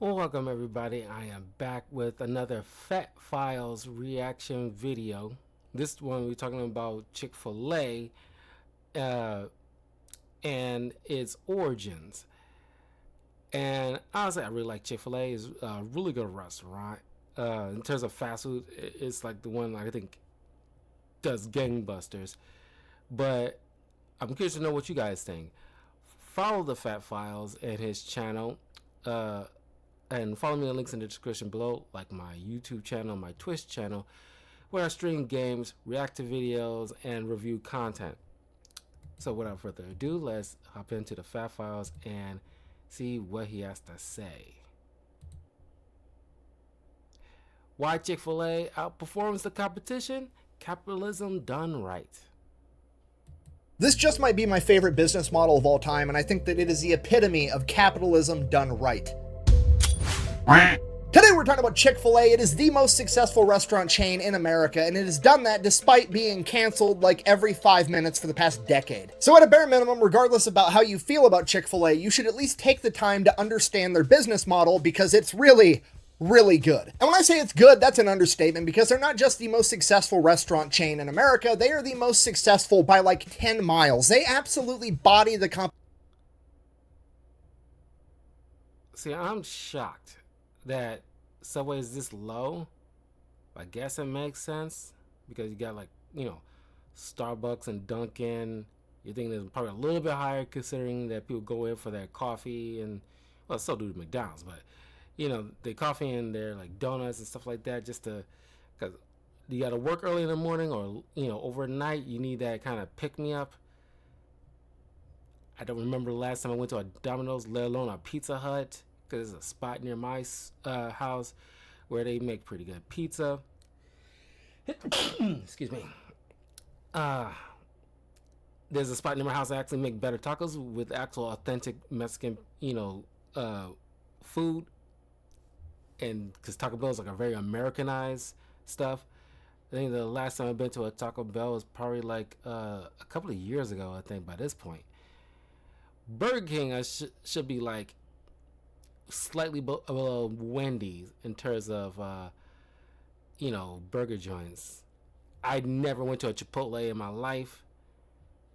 Welcome everybody. I am back with another Fat Files reaction video. This one we're talking about Chick-fil-A and its origins. And honestly, I really like Chick-fil-A. It's a really good restaurant. In terms of fast food, it's like the one I think does gangbusters. But I'm curious to know what you guys think. Follow the Fat Files and his channel. And follow me in the links in the description below, like my YouTube channel, my Twitch channel, where I stream games, react to videos, and review content. So without further ado, let's hop into the Fat Files and see what he has to say. Why Chick-fil-A outperforms the competition? Capitalism done right. This just might be my favorite business model of all time, and I think that it is the epitome of capitalism done right. Today we're talking about Chick-fil-A. It is the most successful restaurant chain in America, and it has done that despite being canceled like every 5 minutes for the past decade. So at a bare minimum, regardless about how you feel about Chick-fil-A, you should at least take the time to understand their business model because it's really good. And when I say it's good, that's an understatement because they're not just the most successful restaurant chain in America, they are the most successful by like 10 miles. They absolutely body the competition. See, I'm shocked that Subway is this low. I guess it makes sense because you got Starbucks and Dunkin'. You think it's probably a little bit higher considering that people go in for their coffee and so do McDonald's, but their coffee and their like donuts and stuff like that just to because you got to work early in the morning or overnight. You need that kind of pick me up. I don't remember the last time I went to a Domino's, let alone a Pizza Hut. Because there's a spot near my house where they make pretty good pizza. Excuse me. There's a spot near my house that actually make better tacos with actual authentic Mexican, food. And because Taco Bell is like a very Americanized stuff. I think the last time I've been to a Taco Bell was probably like a couple of years ago, I think, by this point. Burger King should be like slightly below Wendy's in terms of burger joints. I never went to a Chipotle in my life.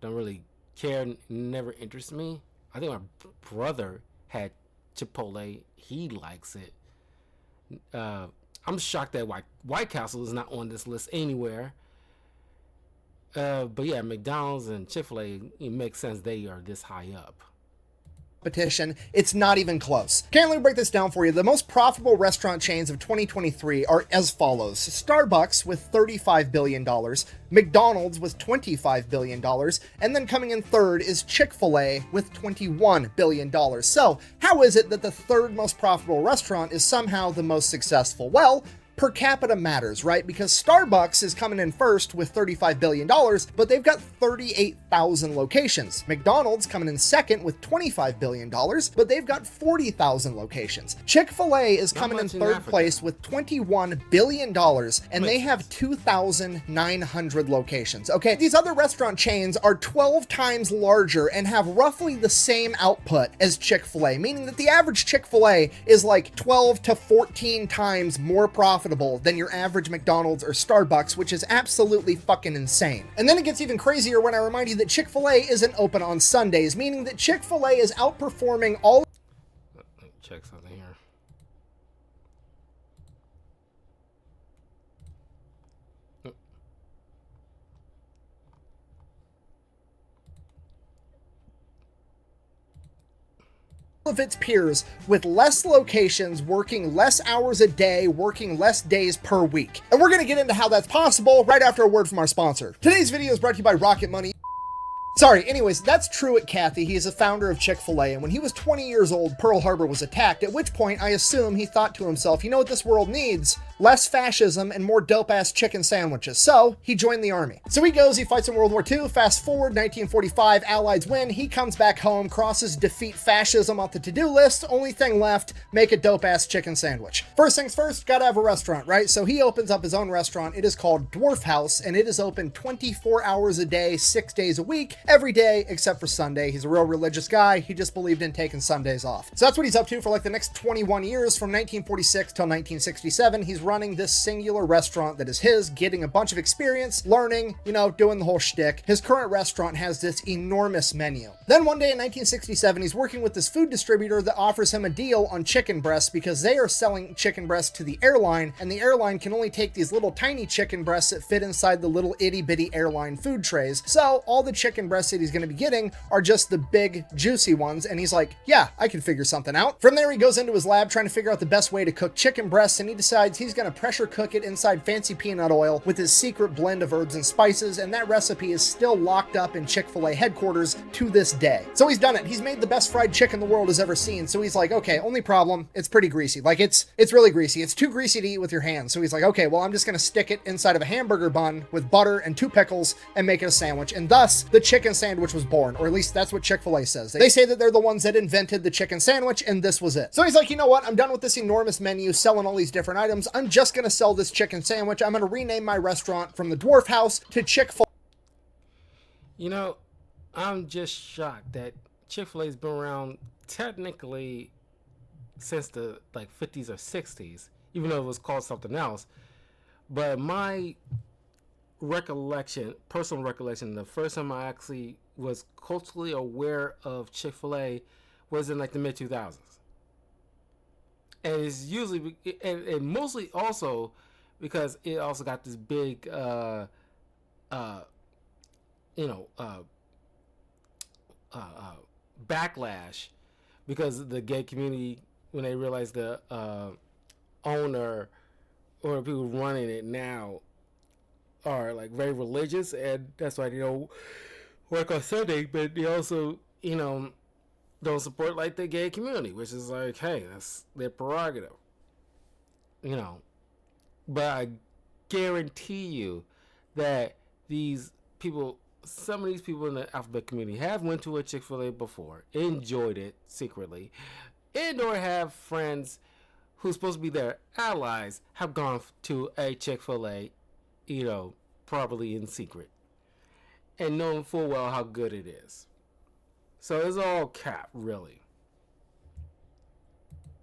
Don't really care. Never interests me. I think my brother had Chipotle. He likes it. I'm shocked that White Castle is not on this list anywhere. But yeah, McDonald's and Chick-fil-A, it makes sense they are this high up. It's not even close. Okay, let me break this down for you. The most profitable restaurant chains of 2023 are as follows. Starbucks with $35 billion, McDonald's with $25 billion, and then coming in third is Chick-fil-A with $21 billion. So how is it that the third most profitable restaurant is somehow the most successful? Well, per capita matters, right? Because Starbucks is coming in first with $35 billion, but they've got 38,000 locations. McDonald's coming in second with $25 billion, but they've got 40,000 locations. Chick-fil-A is coming in third place with $21 billion, and they have 2,900 locations. Okay, these other restaurant chains are 12 times larger and have roughly the same output as Chick-fil-A, meaning that the average Chick-fil-A is like 12 to 14 times more profitable than your average McDonald's or Starbucks, which is absolutely fucking insane. And then it gets even crazier when I remind you that Chick-fil-A isn't open on Sundays, meaning that Chick-fil-A is outperforming all. Let me check something here. Of its peers with less locations, working less hours a day, working less days per week. And we're going to get into how that's possible right after a word from our sponsor. Today's video is brought to you by Rocket Money. Sorry, anyways, that's Truett Cathy. He is a founder of Chick-fil-A, and when he was 20 years old, Pearl Harbor was attacked, at which point I assume he thought to himself, you know what this world needs? less fascism, and more dope-ass chicken sandwiches. So he joined the army. So he goes, he fights in World War II. Fast forward, 1945, Allies win. He comes back home, crosses defeat fascism off the to-do list. Only thing left, make a dope-ass chicken sandwich. First things first, gotta have a restaurant, right? So he opens up his own restaurant. It is called Dwarf House, and it is open 24 hours a day, 6 days a week, every day except for Sunday. He's a real religious guy. He just believed in taking Sundays off. So that's what he's up to for like the next 21 years, from 1946 till 1967. He's running this singular restaurant that is his, getting a bunch of experience, learning, you know, doing the whole shtick. His current restaurant has this enormous menu. Then one day in 1967, he's working with this food distributor that offers him a deal on chicken breasts because they are selling chicken breasts to the airline, and the airline can only take these little tiny chicken breasts that fit inside the little itty bitty airline food trays. So all the chicken breasts that he's going to be getting are just the big juicy ones, and he's like, yeah, I can figure something out. From there, he goes into his lab trying to figure out the best way to cook chicken breasts, and he decides he's going to pressure cook it inside fancy peanut oil with his secret blend of herbs and spices, and that recipe is still locked up in Chick-fil-A headquarters to this day. So he's done it. He's made the best fried chicken the world has ever seen. So he's like, okay, only problem, it's pretty greasy. Like it's really greasy. It's too greasy to eat with your hands. So he's like, okay, well, I'm just going to stick it inside of a hamburger bun with butter and 2 pickles and make it a sandwich. And thus the chicken sandwich was born, or at least that's what Chick-fil-A says. They say that they're the ones that invented the chicken sandwich, and this was it. So he's like, you know what? I'm done with this enormous menu selling all these different items. I'm just going to sell this chicken sandwich. I'm going to rename my restaurant from the Dwarf House to Chick-fil-A. You know, I'm just shocked that Chick-fil-A's been around technically since the like 50s or 60s, even though it was called something else. But my personal recollection, the first time I actually was culturally aware of Chick-fil-A was in like the mid 2000s. And it's usually, and mostly also because it also got this big, backlash because the gay community, when they realized the owner or people running it now are like very religious, and that's why they don't work on Sunday, but they also, you know, don't support like the gay community, which is like, hey, that's their prerogative, you know. But I guarantee you that these people, some of these people in the alphabet community have went to a Chick-fil-A before, enjoyed it secretly, and or have friends who's supposed to be their allies have gone to a Chick-fil-A, you know, probably in secret, and knowing full well how good it is. So it's all cap, really.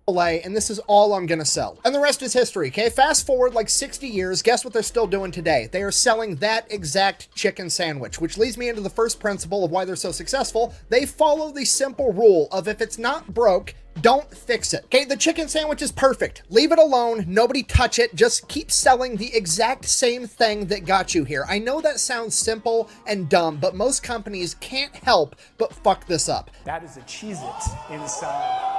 And this is all I'm gonna sell. And the rest is history, okay? Fast forward like 60 years, guess what they're still doing today? They are selling that exact chicken sandwich, which leads me into the first principle of why they're so successful. They follow the simple rule of if it's not broke, don't fix it. Okay, the chicken sandwich is perfect. Leave it alone. Nobody touch it. Just keep selling the exact same thing that got you here. I know that sounds simple and dumb, but most companies can't help but fuck this up. That is a Cheez-It inside.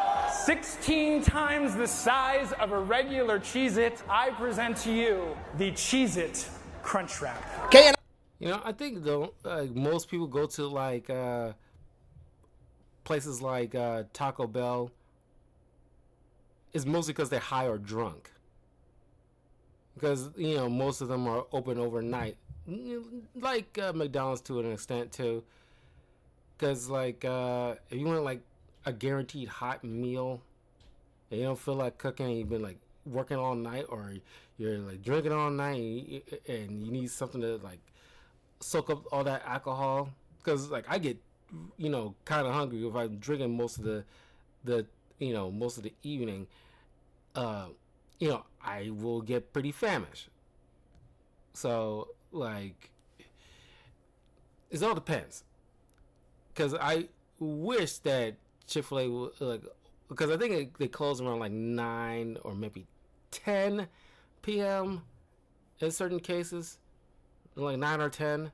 16 times the size of a regular Cheez-It, I present to you the Cheez-It Crunch Wrap. Okay, and you know, I think though, most people go to like places like Taco Bell. It's mostly because they're high or drunk. Because, you know, most of them are open overnight. Like McDonald's to an extent, too. Because, like, if you want, like, a guaranteed hot meal, and you don't feel like cooking, and you've been, like, working all night, or you're, like, drinking all night, and you need something to, like, soak up all that alcohol. Because, like, I get, you know, kind of hungry if I'm drinking most of the most of the evening. You know, I will get pretty famished. So, like, it all depends. Because I wish that Chick-fil-A would, like, because I think they close around like 9 or maybe 10 p.m. in certain cases, like 9 or 10.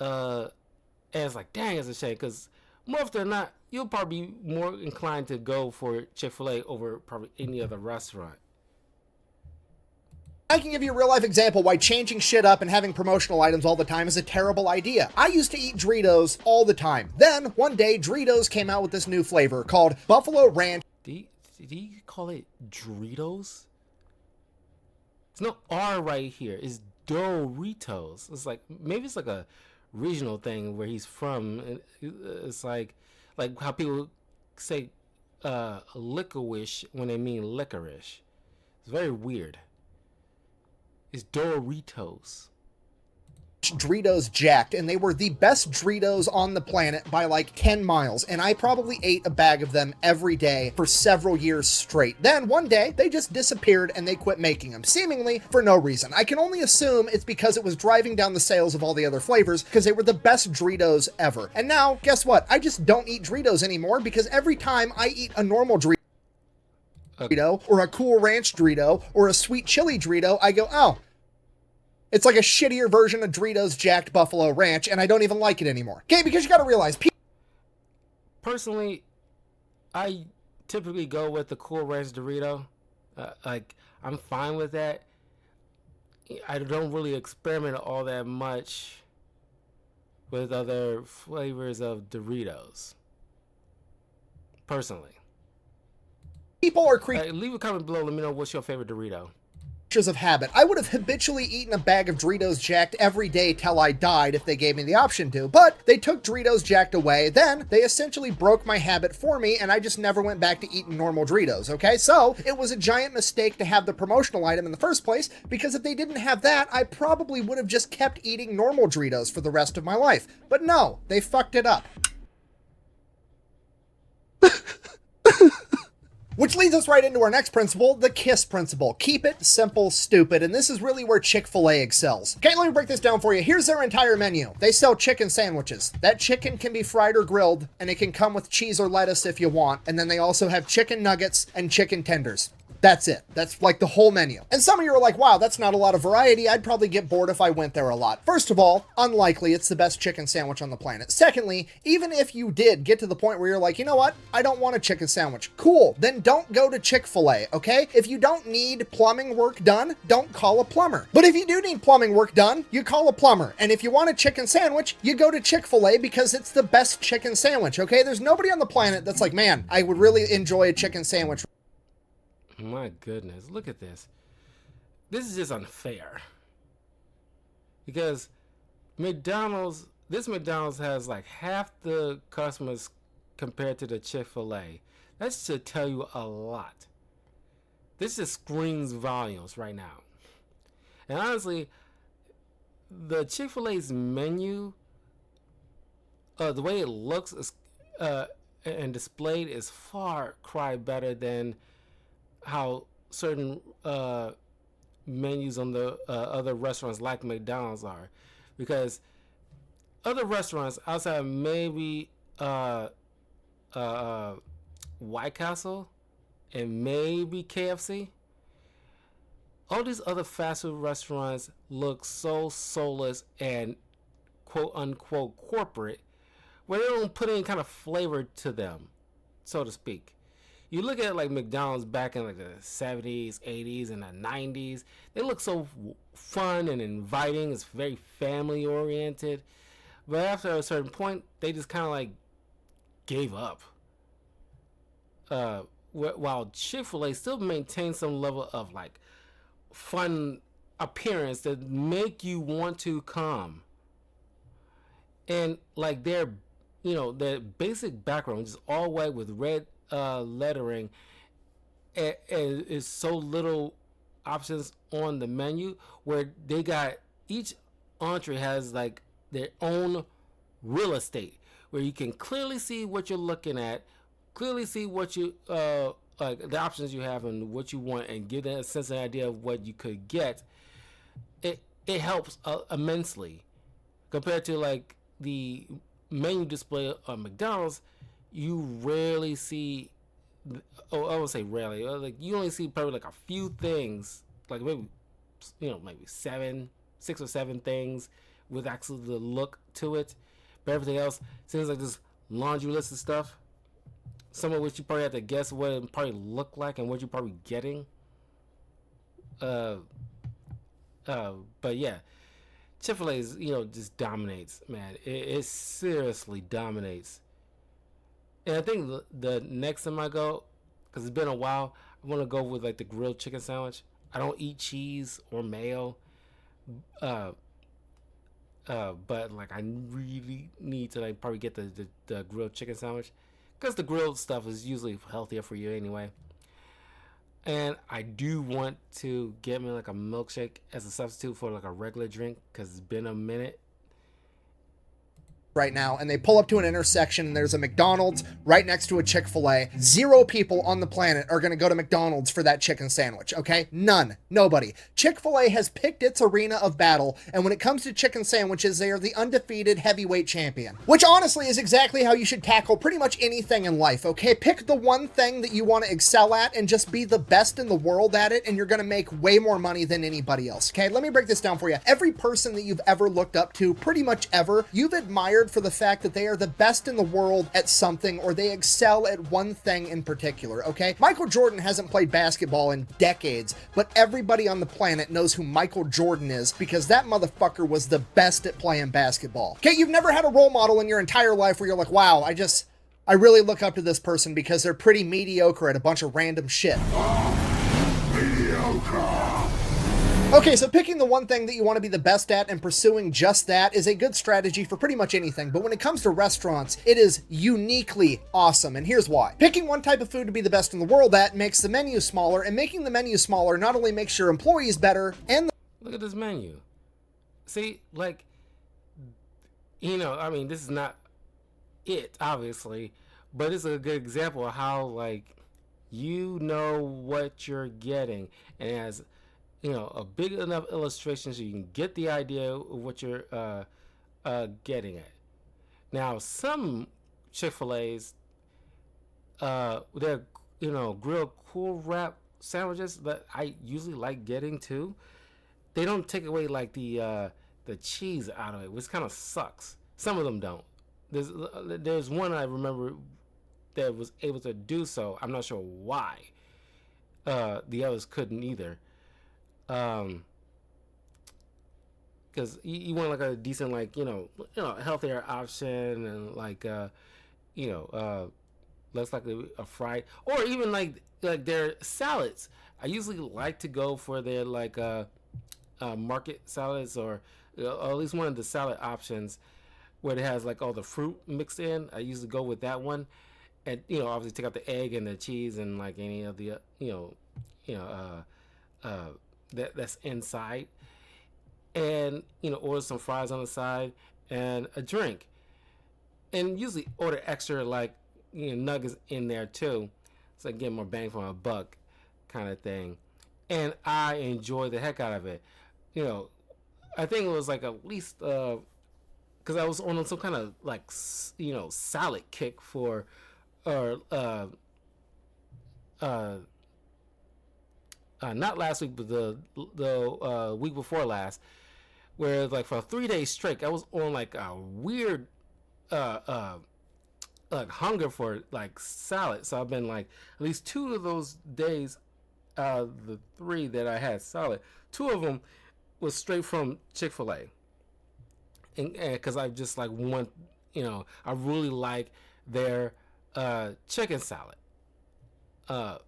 And it's like, dang, it's a shame, because more often than not, you'll probably be more inclined to go for Chick-fil-A over probably any other restaurant. I can give you a real life example why changing shit up and having promotional items all the time is a terrible idea. I used to eat Doritos all the time. Then, one day, Doritos came out with this new flavor called Buffalo Ranch. Did he call it Doritos? There's no R right here. It's Doritos. It's like maybe it's like a regional thing where he's from. And it's like how people say licorice when they mean licorice. It's very weird. It's Doritos. Doritos Jacked, and they were the best Doritos on the planet by like 10 miles, and I probably ate a bag of them every day for several years straight. Then one day they just disappeared and they quit making them, seemingly for no reason. I can only assume it's because it was driving down the sales of all the other flavors, because they were the best Doritos ever. And now, guess what? I just don't eat Doritos anymore, because every time I eat a normal Dorito or a Cool Ranch Dorito or a sweet chili Dorito, I go, oh, it's like a shittier version of Doritos Jacked Buffalo Ranch, and I don't even like it anymore. Okay, because you gotta realize, personally, I typically go with the Cool Ranch Dorito. I'm fine with that. I don't really experiment all that much with other flavors of Doritos. Personally. people are creatures Leave a comment below. Let me know what's your favorite Dorito. of habit. I would have habitually eaten a bag of Doritos Jacked every day till I died if they gave me the option to, but they took Doritos Jacked away, then they essentially broke my habit for me, and I just never went back to eating normal Doritos, okay? So, it was a giant mistake to have the promotional item in the first place, because if they didn't have that, I probably would have just kept eating normal Doritos for the rest of my life. But no, they fucked it up. Which leads us right into our next principle, the KISS principle. Keep it simple, stupid. And this is really where Chick-fil-A excels. Okay, let me break this down for you. Here's their entire menu. They sell chicken sandwiches. That chicken can be fried or grilled, and it can come with cheese or lettuce if you want. And then they also have chicken nuggets and chicken tenders. That's it. That's like the whole menu. And some of you are like, wow, that's not a lot of variety. I'd probably get bored if I went there a lot. First of all, unlikely. It's the best chicken sandwich on the planet. Secondly, even if you did get to the point where you're like, you know what? I don't want a chicken sandwich. Cool. Then don't go to Chick-fil-A, okay? If you don't need plumbing work done, don't call a plumber. But if you do need plumbing work done, you call a plumber. And if you want a chicken sandwich, you go to Chick-fil-A because it's the best chicken sandwich, okay? There's nobody on the planet that's like, man, I would really enjoy a chicken sandwich. My goodness, look at this. This is just unfair. Because this McDonald's has like half the customers compared to the Chick-fil-A. That should tell you a lot. This just screams volumes right now. And honestly, the Chick-fil-A's menu, the way it looks is, and displayed is far cry better than how certain menus on the other restaurants like McDonald's are, because other restaurants outside maybe White Castle and maybe KFC, all these other fast food restaurants look so soulless and quote unquote corporate, where they don't put any kind of flavor to them, so to speak. You look at like McDonald's back in like the 70s, 80s, and the 90s. They look so fun and inviting. It's very family oriented. But after a certain point, they just kind of like gave up. While Chick-fil-A still maintains some level of like fun appearance that make you want to come. And like their basic background is all white with red lettering, and is so little options on the menu, where they got each entree has like their own real estate, where you can clearly see what you're looking at, clearly see what you like the options you have and what you want, and give that a sense of idea of what you could get. It helps immensely compared to like the menu display on McDonald's. You rarely see, I would say rarely, like you only see probably like a few things, like maybe, maybe 6 or 7 things with actually the look to it. But everything else seems like this laundry list of stuff, some of which you probably have to guess what it probably look like and what you're probably getting. But yeah, Chick-fil-A is, just dominates, man. It seriously dominates. And I think the next time I go, because it's been a while, I want to go with like the grilled chicken sandwich. I don't eat cheese or mayo. Uh, but like I really need to like probably get the grilled chicken sandwich, because the grilled stuff is usually healthier for you anyway. And I do want to get me like a milkshake as a substitute for like a regular drink, because it's been a minute. Right now, and they pull up to an intersection and there's a McDonald's right next to a Chick-fil-A. 0 people on the planet are going to go to McDonald's for that chicken sandwich, okay? None. Nobody. Chick-fil-A has picked its arena of battle, and when it comes to chicken sandwiches, they are the undefeated heavyweight champion. Which honestly is exactly how you should tackle pretty much anything in life, okay? Pick the one thing that you want to excel at and just be the best in the world at it, and you're going to make way more money than anybody else, okay? Let me break this down for you. Every person that you've ever looked up to, pretty much ever, you've admired for the fact that they are the best in the world at something, or they excel at one thing in particular, okay? Michael Jordan hasn't played basketball in decades, but everybody on the planet knows who Michael Jordan is, because that motherfucker was the best at playing basketball. Okay, you've never had a role model in your entire life where you're like, wow, I really look up to this person because they're pretty mediocre at a bunch of random shit. Mediocre. Okay, so picking the one thing that you want to be the best at and pursuing just that is a good strategy for pretty much anything, but when it comes to restaurants, it is uniquely awesome, and here's why. Picking one type of food to be the best in the world at makes the menu smaller, and making the menu smaller not only makes your employees better, and Look at this menu. See, like, you know, I mean, this is not it, obviously, but it's a good example of how, like, you know what you're getting, and it has, you know, a big enough illustration so you can get the idea of what you're getting at. Now, some Chick-fil-A's, they're, you know, grilled cool wrap sandwiches that I usually like getting too. They don't take away like the cheese out of it, which kind of sucks. Some of them don't. There's one I remember that was able to do so. I'm not sure why. The others couldn't either. Because you want like a decent, like, you know, healthier option, and like, less likely a fried, or even like their salads. I usually like to go for their like market salads, or at least one of the salad options where it has like all the fruit mixed in. I usually go with that one, and obviously take out the egg and the cheese and like any of the that's inside, and order some fries on the side and a drink, and usually order extra like nuggets in there too, so I get more bang for my buck kind of thing, and I enjoy the heck out of it. I think it was like at least because I was on some kind of like salad kick for not last week, but the week before last, where like for 3 days straight, I was on like a weird like hunger for like salad. So I've been like at least 2 of those days out of the 3 that I had salad, 2 of them was straight from Chick-fil-A, and because I just like want, I really like their chicken salad. But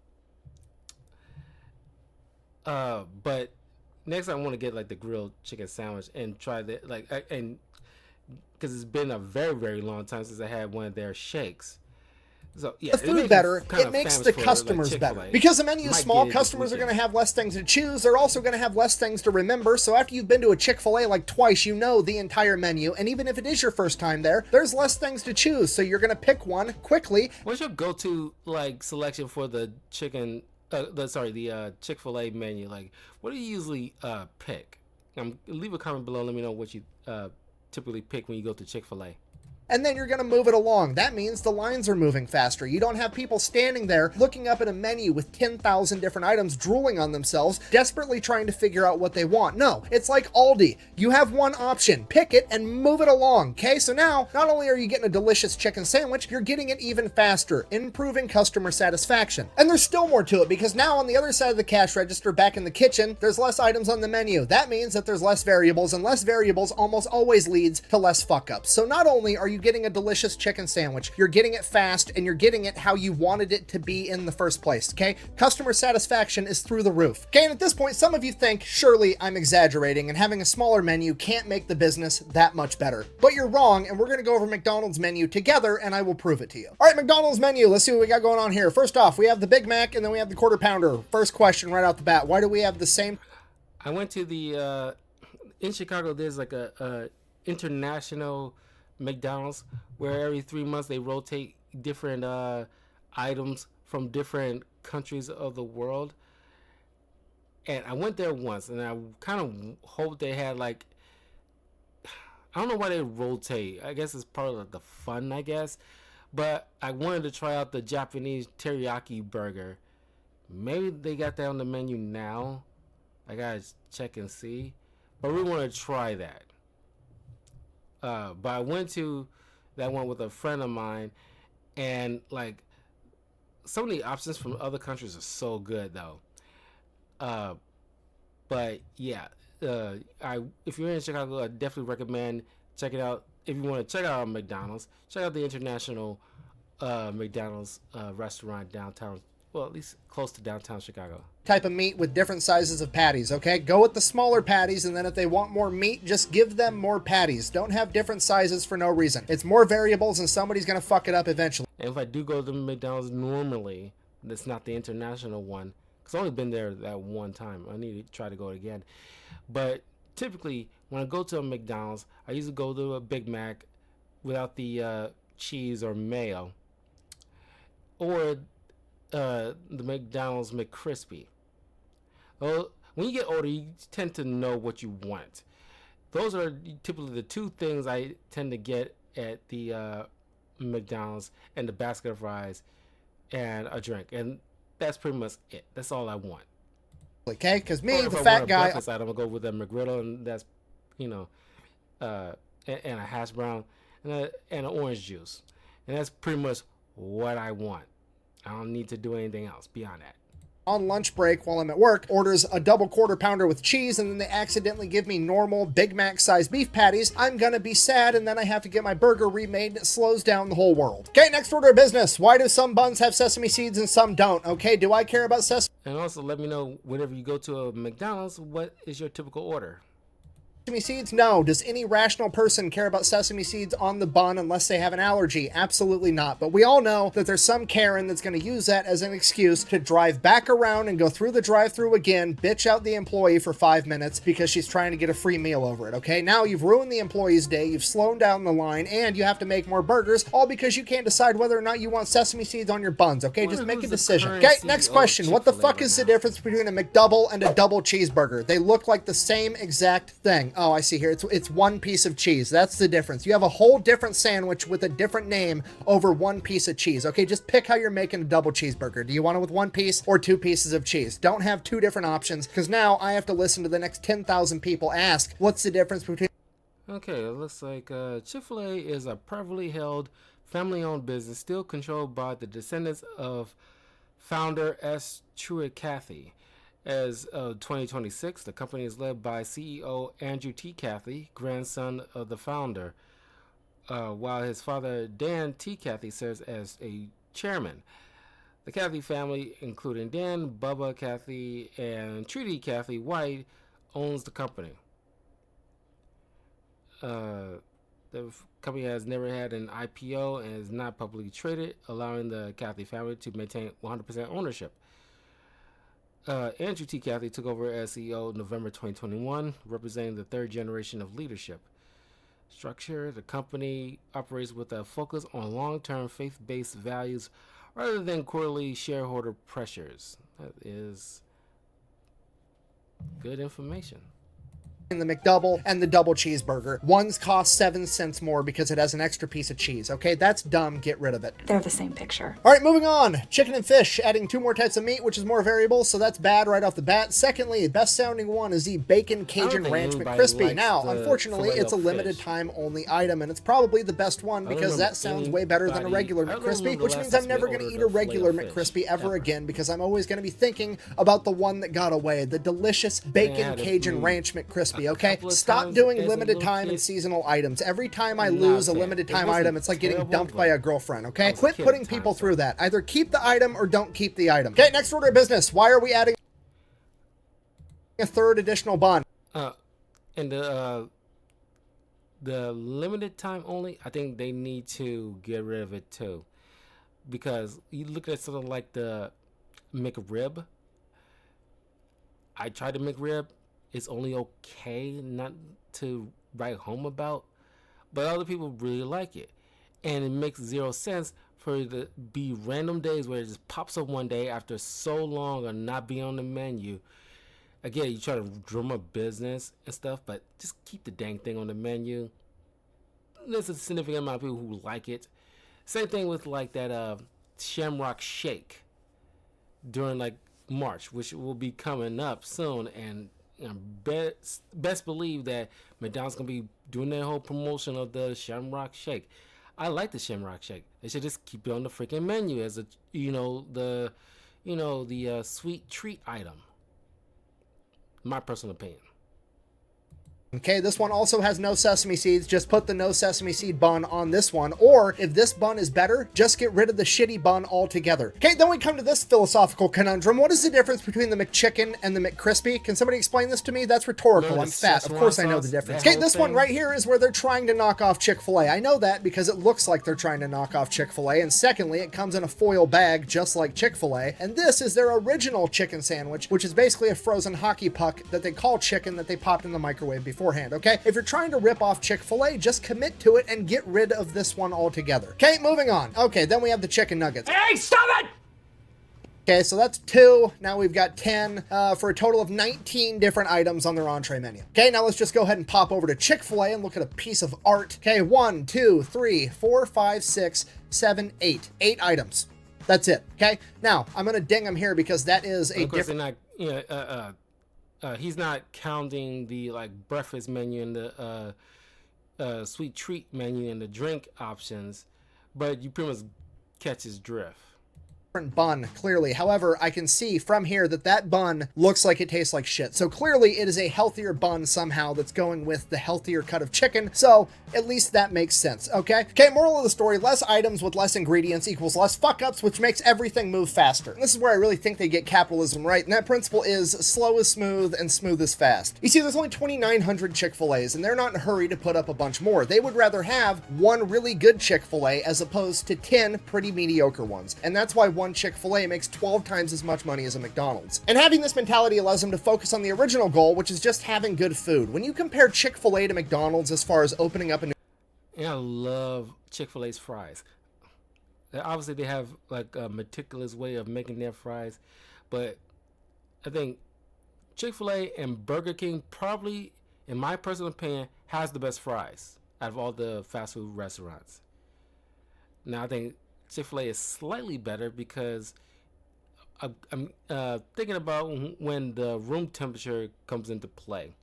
next I want to get like the grilled chicken sandwich and try that, like, and because it's been a very, very long time since I had one of their shakes. So yeah, the food better, it makes the customers better. Because the menu is small, customers are going to have less things to choose. They're also going to have less things to remember. So after you've been to a Chick-fil-A like twice, you know the entire menu. And even if it is your first time there, there's less things to choose. So you're going to pick one quickly. What's your go-to like selection for the chicken? The Chick-fil-A menu? Like, what do you usually pick? Leave a comment below. Let me know what you typically pick when you go to Chick-fil-A. And then you're going to move it along. That means the lines are moving faster. You don't have people standing there looking up at a menu with 10,000 different items, drooling on themselves, desperately trying to figure out what they want. No, it's like Aldi. You have one option. Pick it and move it along, okay? So now, not only are you getting a delicious chicken sandwich, you're getting it even faster, improving customer satisfaction. And there's still more to it, because now on the other side of the cash register, back in the kitchen, there's less items on the menu. That means that there's less variables, and less variables almost always leads to less fuck-ups. So not only are you getting a delicious chicken sandwich. You're getting it fast, and you're getting it how you wanted it to be in the first place, okay? Customer satisfaction is through the roof. Okay, and at this point, some of you think, surely I'm exaggerating, and having a smaller menu can't make the business that much better. But you're wrong, and we're gonna go over McDonald's menu together, and I will prove it to you. All right, McDonald's menu, let's see what we got going on here. First off, we have the Big Mac, and then we have the Quarter Pounder. First question right out the bat, why do we have the same? I went to the in Chicago. There's like a international McDonald's where every 3 months they rotate different items from different countries of the world. And I went there once, and I kind of hoped they had like, I don't know why they rotate. I guess it's part of the fun, I guess. But I wanted to try out the Japanese teriyaki burger. Maybe they got that on the menu now. I gotta check and see. But we want to try that. But I went to that one with a friend of mine, and like some of the options from other countries are so good though. But yeah, if you're in Chicago, I definitely recommend checking out. If you want to check out McDonald's, check out the international McDonald's restaurant downtown. Well, at least close to downtown Chicago. Type of meat with different sizes of patties, okay? Go with the smaller patties, and then if they want more meat, just give them more patties. Don't have different sizes for no reason. It's more variables, and somebody's gonna fuck it up eventually. And if I do go to McDonald's normally, that's not the international one, because I've only been there that one time. I need to try to go again. But typically, when I go to a McDonald's, I usually go to a Big Mac without the cheese or mayo, or the McDonald's McCrispy. Well, when you get older, you tend to know what you want. Those are typically the two things I tend to get at the McDonald's, and the basket of fries and a drink, and that's pretty much it. That's all I want. Okay, because me, or the if I fat want a guy, breakfast item, I'll go with a McGriddle, and that's, and a hash brown, and an orange juice, and that's pretty much what I want. I don't need to do anything else beyond that. on lunch break while I'm at work, orders a double quarter pounder with cheese, and then they accidentally give me normal Big Mac sized beef patties, I'm gonna be sad, and then I have to get my burger remade, and it slows down the whole world. Okay, next order of business. Why do some buns have sesame seeds and some don't? Okay, do I care about sesame? And also let me know, whenever you go to a McDonald's, what is your typical order? Sesame seeds? No. Does any rational person care about sesame seeds on the bun unless they have an allergy? Absolutely not. But we all know that there's some Karen that's going to use that as an excuse to drive back around and go through the drive-thru again, bitch out the employee for 5 minutes because she's trying to get a free meal over it, okay? Now you've ruined the employee's day, you've slowed down the line, and you have to make more burgers, all because you can't decide whether or not you want sesame seeds on your buns, okay? Just make a decision. Okay, next question. What the fuck is the difference between a McDouble and a double cheeseburger? They look like the same exact thing. Oh, I see here. It's one piece of cheese. That's the difference. You have a whole different sandwich with a different name over one piece of cheese. Okay, just pick how you're making a double cheeseburger. Do you want it with one piece or 2 pieces of cheese? Don't have 2 different options, because now I have to listen to the next 10,000 people ask, what's the difference between... Okay, it looks like Chick-fil-A is a privately held, family-owned business still controlled by the descendants of founder S. Truett Cathy. As of 2026, the company is led by CEO Andrew T. Cathy, grandson of the founder, while his father Dan T. Cathy serves as a chairman. The Cathy family, including Dan, Bubba Cathy, and Trudy Cathy White, owns the company. The company has never had an IPO and is not publicly traded, allowing the Cathy family to maintain 100% ownership. Andrew T. Cathy took over as CEO November 2021, representing the 3rd generation of leadership. Structure: the company operates with a focus on long-term faith-based values rather than quarterly shareholder pressures. That is good information. the McDouble and the double cheeseburger. One's cost 7 cents more because it has an extra piece of cheese. Okay, that's dumb. Get rid of it. They're the same picture. All right, moving on. Chicken and fish, adding 2 more types of meat, which is more variable, so that's bad right off the bat. Secondly, the best sounding one is the Bacon Cajun Ranch McCrispy. Now, unfortunately, it's a limited time only item, and it's probably the best one because that sounds way better than a regular McCrispy, which means I'm never going to eat a regular McCrispy ever again because I'm always going to be thinking about the one that got away, the delicious Bacon Cajun Ranch McCrispy. Crispy, okay? couple of Stop times doing as a limited little time kid. and seasonal items. Every time I Not lose a fair. limited It time wasn't item, it's like getting terrible, dumped by but a girlfriend, I okay? was a Quit kid at putting the time, people so- through that. Either keep the item or don't keep the item. Okay, next order of business. Why are we adding a third additional bun? And the limited time only, I think they need to get rid of it too, because you look at something like the McRib. I tried the McRib. It's only okay, not to write home about, but other people really like it, and it makes zero sense for it to be random days where it just pops up one day after so long or not be on the menu. Again, you try to drum up business and stuff, but just keep the dang thing on the menu. There's a significant amount of people who like it. Same thing with like that Shamrock Shake during like March, which will be coming up soon, and best believe that McDonald's gonna be doing their whole promotion of the Shamrock Shake. I like the Shamrock Shake. They should just keep it on the freaking menu as a the sweet treat item. My personal opinion. Okay, this one also has no sesame seeds. Just put the no sesame seed bun on this one. Or if this bun is better, just get rid of the shitty bun altogether. Okay, then we come to this philosophical conundrum. What is the difference between the McChicken and the McCrispy? Can somebody explain this to me? That's rhetorical. I'm fat. Of course I know the difference. Okay, this one right here is where they're trying to knock off Chick-fil-A. I know that because it looks like they're trying to knock off Chick-fil-A. And secondly, it comes in a foil bag just like Chick-fil-A. And this is their original chicken sandwich, which is basically a frozen hockey puck that they call chicken that they popped in the microwave beforehand, okay? If you're trying to rip off Chick-fil-A, just commit to it and get rid of this one altogether. Okay, moving on. Okay, then we have the chicken nuggets. Hey, stop it! Okay, so that's 2. Now we've got 10 for a total of 19 different items on their entree menu. Okay, now let's just go ahead and pop over to Chick-fil-A and look at a piece of art. Okay, 1, 2, 3, 4, 5, 6, 7, 8. 8 items. That's it. Okay, now I'm going to ding him here because that is a different... He's not counting the like breakfast menu and the sweet treat menu and the drink options, but you pretty much catch his drift. Bun, clearly. However, I can see from here that that bun looks like it tastes like shit. So clearly it is a healthier bun somehow that's going with the healthier cut of chicken. So at least that makes sense, okay? Okay, moral of the story, less items with less ingredients equals less fuck-ups, which makes everything move faster. And this is where I really think they get capitalism right, and that principle is slow is smooth and smooth is fast. You see, there's only 2,900 Chick-fil-A's, and they're not in a hurry to put up a bunch more. They would rather have one really good Chick-fil-A as opposed to 10 pretty mediocre ones. And that's why one Chick-fil-A makes 12 times as much money as a McDonald's. And having this mentality allows them to focus on the original goal, which is just having good food. When you compare Chick-fil-A to McDonald's as far as opening up a new... And I love Chick-fil-A's fries. Obviously, they have like a meticulous way of making their fries, but I think Chick-fil-A and Burger King probably, in my personal opinion, has the best fries out of all the fast food restaurants. Now, I think Chick-fil-A is slightly better because I'm thinking about when the room temperature comes into play.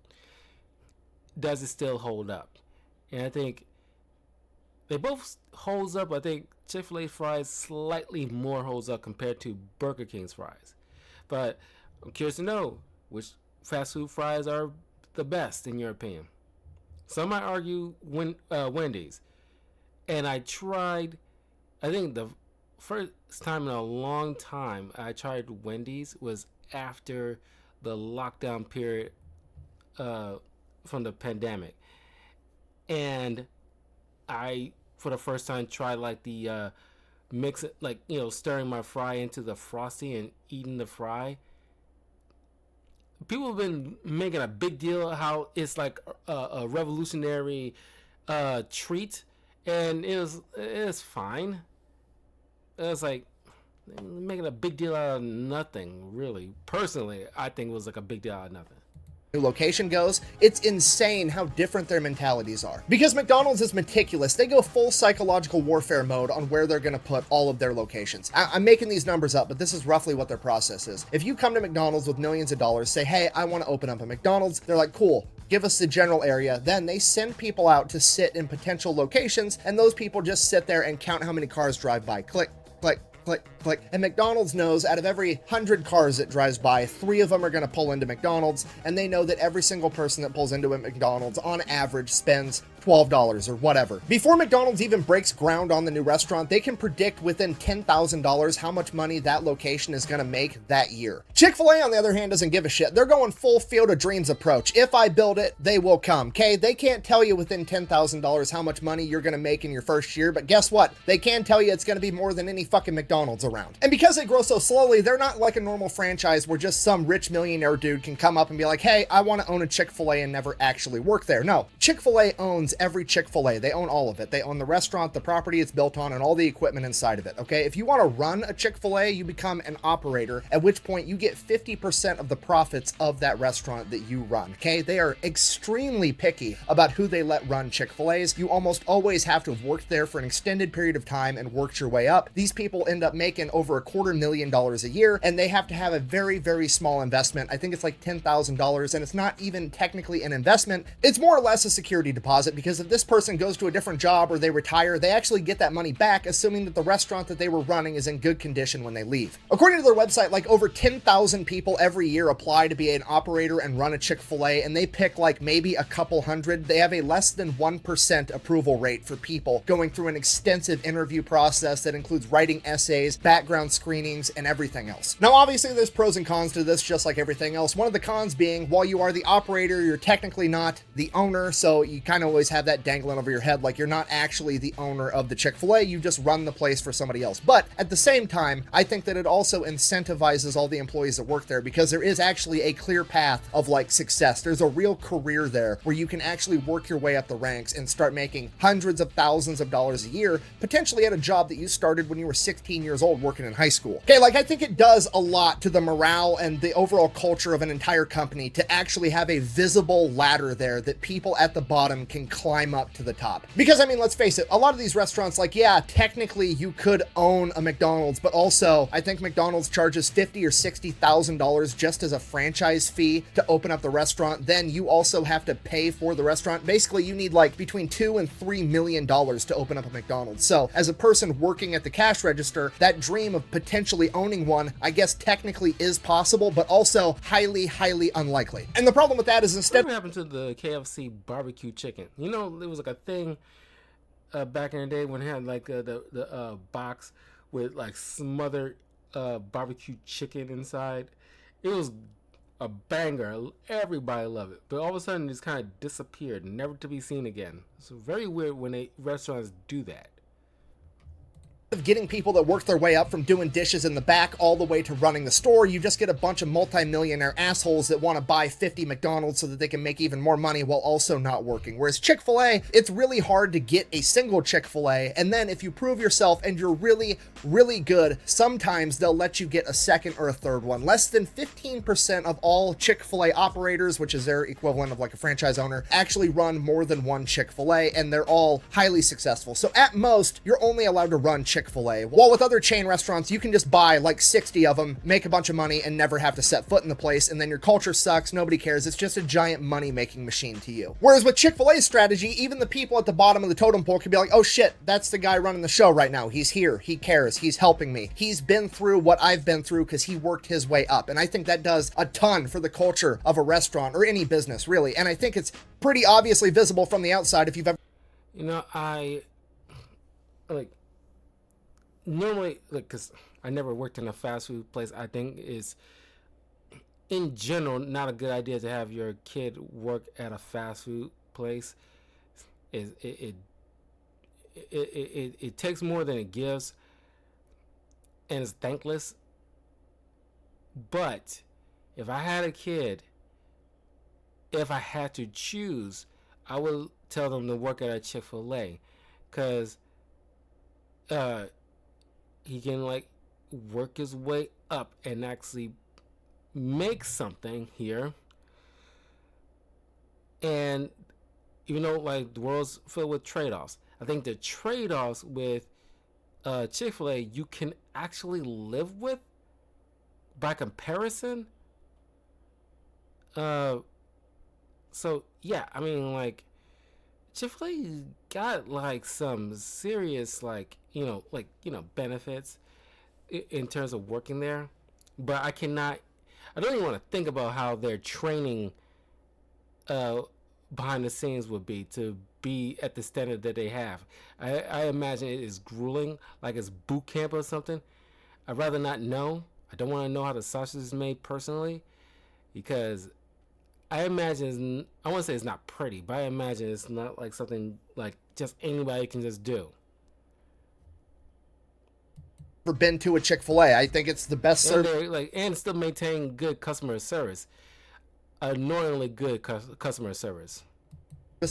Does it still hold up? And I think they both holds up. I think Chick-fil-A fries slightly more holds up compared to Burger King's fries. But I'm curious to know which fast food fries are the best in your opinion. Some might argue Wendy's. And I think the first time in a long time I tried Wendy's was after the lockdown period from the pandemic. And I, for the first time, tried like the mix it, like, stirring my fry into the frosty and eating the fry. People have been making a big deal how it's like a revolutionary treat, and it was fine. It was like making a big deal out of nothing, really. Personally, I think it was like a big deal out of nothing. New location goes, it's insane how different their mentalities are. Because McDonald's is meticulous, they go full psychological warfare mode on where they're going to put all of their locations. I'm making these numbers up, but this is roughly what their process is. If you come to McDonald's with millions of dollars, say, hey, I want to open up a McDonald's, they're like, cool, give us the general area. Then they send people out to sit in potential locations, and those people just sit there and count how many cars drive by. Click, click, click, click. And McDonald's knows out of every 100 cars that drives by, 3 of them are going to pull into McDonald's, and they know that every single person that pulls into a McDonald's on average spends $12 or whatever. Before McDonald's even breaks ground on the new restaurant, they can predict within $10,000 how much money that location is going to make that year. Chick-fil-A, on the other hand, doesn't give a shit. They're going full Field of Dreams approach. If I build it, they will come, okay? They can't tell you within $10,000 how much money you're going to make in your first year, but guess what? They can tell you it's going to be more than any fucking McDonald's around. And because they grow so slowly, they're not like a normal franchise where just some rich millionaire dude can come up and be like, hey, I want to own a Chick-fil-A and never actually work there. No, Chick-fil-A owns every Chick-fil-A. They own all of it. They own the restaurant, the property it's built on, and all the equipment inside of it, okay? If you want to run a Chick-fil-A, you become an operator, at which point you get 50% of the profits of that restaurant that you run, okay? They are extremely picky about who they let run Chick-fil-A's. You almost always have to have worked there for an extended period of time and worked your way up. These people end up making over $250,000 a year, and they have to have a very, very small investment. I think it's like $10,000, and it's not even technically an investment. It's more or less a security deposit, because if this person goes to a different job or they retire, they actually get that money back, assuming that the restaurant that they were running is in good condition when they leave. According to their website, like over 10,000 people every year apply to be an operator and run a Chick-fil-A, and they pick like maybe a couple hundred. They have a less than 1% approval rate for people going through an extensive interview process that includes writing essays, background screenings, and everything else. Now, obviously, there's pros and cons to this, just like everything else. One of the cons being, while you are the operator, you're technically not the owner, so you kind of always have that dangling over your head, like you're not actually the owner of the Chick-fil-A, you just run the place for somebody else. But at the same time, I think that it also incentivizes all the employees that work there, because there is actually a clear path of like success. There's a real career there where you can actually work your way up the ranks and start making hundreds of thousands of dollars a year, potentially at a job that you started when you were 16 years old working in high school. Okay, like I think it does a lot to the morale and the overall culture of an entire company to actually have a visible ladder there that people at the bottom can climb up to the top. Because I mean, let's face it, a lot of these restaurants, like, yeah, technically you could own a McDonald's, but also I think McDonald's charges $50,000 or $60,000 just as a franchise fee to open up the restaurant. Then you also have to pay for the restaurant. Basically, you need like between $2 and $3 million to open up a McDonald's. So as a person working at the cash register, that dream of potentially owning one, I guess technically is possible, but also highly, highly unlikely. And the problem with that is instead— What happened to the KFC barbecue chicken? You know, it was like a thing back in the day when it had like the box with like smothered barbecue chicken inside. It was a banger. Everybody loved it. But all of a sudden, it's kind of disappeared, never to be seen again. It's very weird when restaurants do that. Of getting people that work their way up from doing dishes in the back all the way to running the store, you just get a bunch of multi-millionaire assholes that want to buy 50 McDonald's so that they can make even more money while also not working. Whereas Chick-fil-A, it's really hard to get a single Chick-fil-A, and then if you prove yourself and you're really, really good, sometimes they'll let you get a second or a third one. Less than 15% of all Chick-fil-A operators, which is their equivalent of like a franchise owner, actually run more than one Chick-fil-A, and they're all highly successful. So at most, you're only allowed to run Chick-fil-A. While with other chain restaurants, you can just buy like 60 of them, make a bunch of money, and never have to set foot in the place, and then your culture sucks, nobody cares, it's just a giant money-making machine to you. Whereas with Chick-fil-A's strategy, even the people at the bottom of the totem pole can be like, oh shit, that's the guy running the show right now, he's here, he cares, he's helping me, he's been through what I've been through because he worked his way up. And I think that does a ton for the culture of a restaurant, or any business, really. And I think it's pretty obviously visible from the outside if you've ever— You know, I like normally, like, because I never worked in a fast food place, I think it's in general not a good idea to have your kid work at a fast food place. It takes more than it gives, and it's thankless. But if I had a kid, if I had to choose, I would tell them to work at a Chick-fil-A, because he can like work his way up and actually make something here. And you know, like, the world's filled with trade-offs. I think the trade-offs with Chick-fil-A you can actually live with by comparison. So yeah, I mean, like, Chick-fil-A got like some serious, like, benefits. in terms of working there, but I cannot. I don't even want to think about how their training behind the scenes would be to be at the standard that they have. I imagine it is grueling, like it's boot camp or something. I'd rather not know. I don't want to know how the sausage is made personally, because I imagine I want to say it's not pretty, but I imagine it's not like something like just anybody can just do. Ever been to a Chick-fil-A? I think it's the best service. And still maintain good customer service, annoyingly good customer service.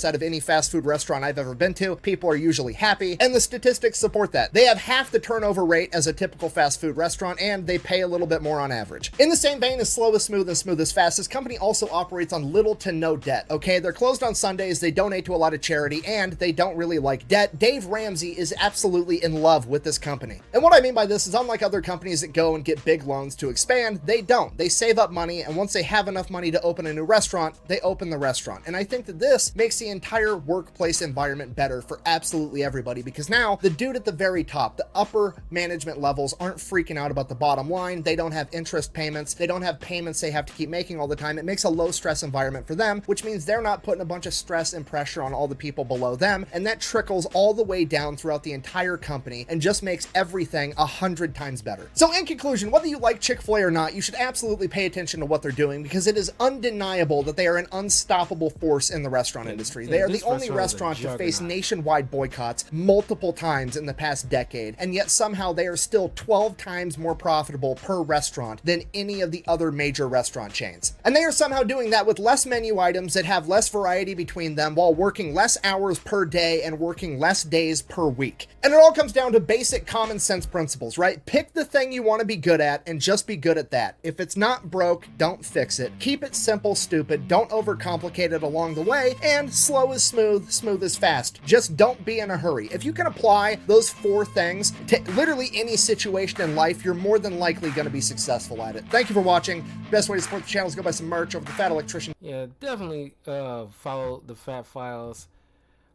Out of any fast food restaurant I've ever been to. People are usually happy, and the statistics support that. They have half the turnover rate as a typical fast food restaurant, and they pay a little bit more on average. In the same vein as Slow is Smooth and Smooth is Fast, this company also operates on little to no debt, okay? They're closed on Sundays, they donate to a lot of charity, and they don't really like debt. Dave Ramsey is absolutely in love with this company. And what I mean by this is, unlike other companies that go and get big loans to expand, they don't. They save up money, and once they have enough money to open a new restaurant, they open the restaurant. And I think that this makes the entire workplace environment better for absolutely everybody, because now the dude at the very top, the upper management levels, aren't freaking out about the bottom line. They don't have interest payments. They don't have payments they have to keep making all the time. It makes a low stress environment for them, which means they're not putting a bunch of stress and pressure on all the people below them. And that trickles all the way down throughout the entire company and just makes everything 100 times better. So in conclusion, whether you like Chick-fil-A or not, you should absolutely pay attention to what they're doing, because it is undeniable that they are an unstoppable force in the restaurant industry. They are the only restaurant to face nationwide boycotts multiple times in the past decade, and yet somehow they are still 12 times more profitable per restaurant than any of the other major restaurant chains. And they are somehow doing that with less menu items that have less variety between them, while working less hours per day and working less days per week. And it all comes down to basic common sense principles, right? Pick the thing you want to be good at and just be good at that. If it's not broke, don't fix it. Keep it simple, stupid. Don't overcomplicate it along the way. And slow is smooth, smooth is fast. Just don't be in a hurry. If you can apply those 4 things to literally any situation in life, you're more than likely going to be successful at it. Thank you for watching. Best way to support the channel is go buy some merch over the Fat Electrician. Yeah, definitely follow the Fat Files.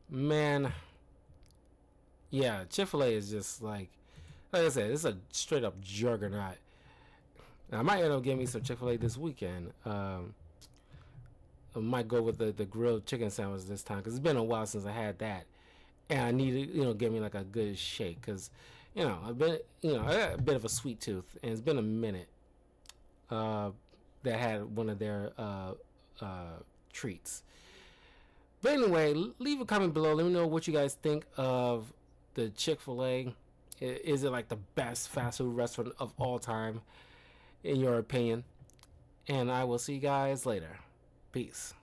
Man, yeah, Chick-fil-A is just like I said, it's a straight up juggernaut. Now, I might end up getting me some Chick-fil-A this weekend. I might go with the grilled chicken sandwich this time, because it's been a while since I had that, and I need to get me like a good shake, because I've been I got a bit of a sweet tooth, and it's been a minute that I had one of their treats. But anyway, leave a comment below. Let me know what you guys think of the Chick-fil-A. Is it like the best fast food restaurant of all time, in your opinion? And I will see you guys later. Peace.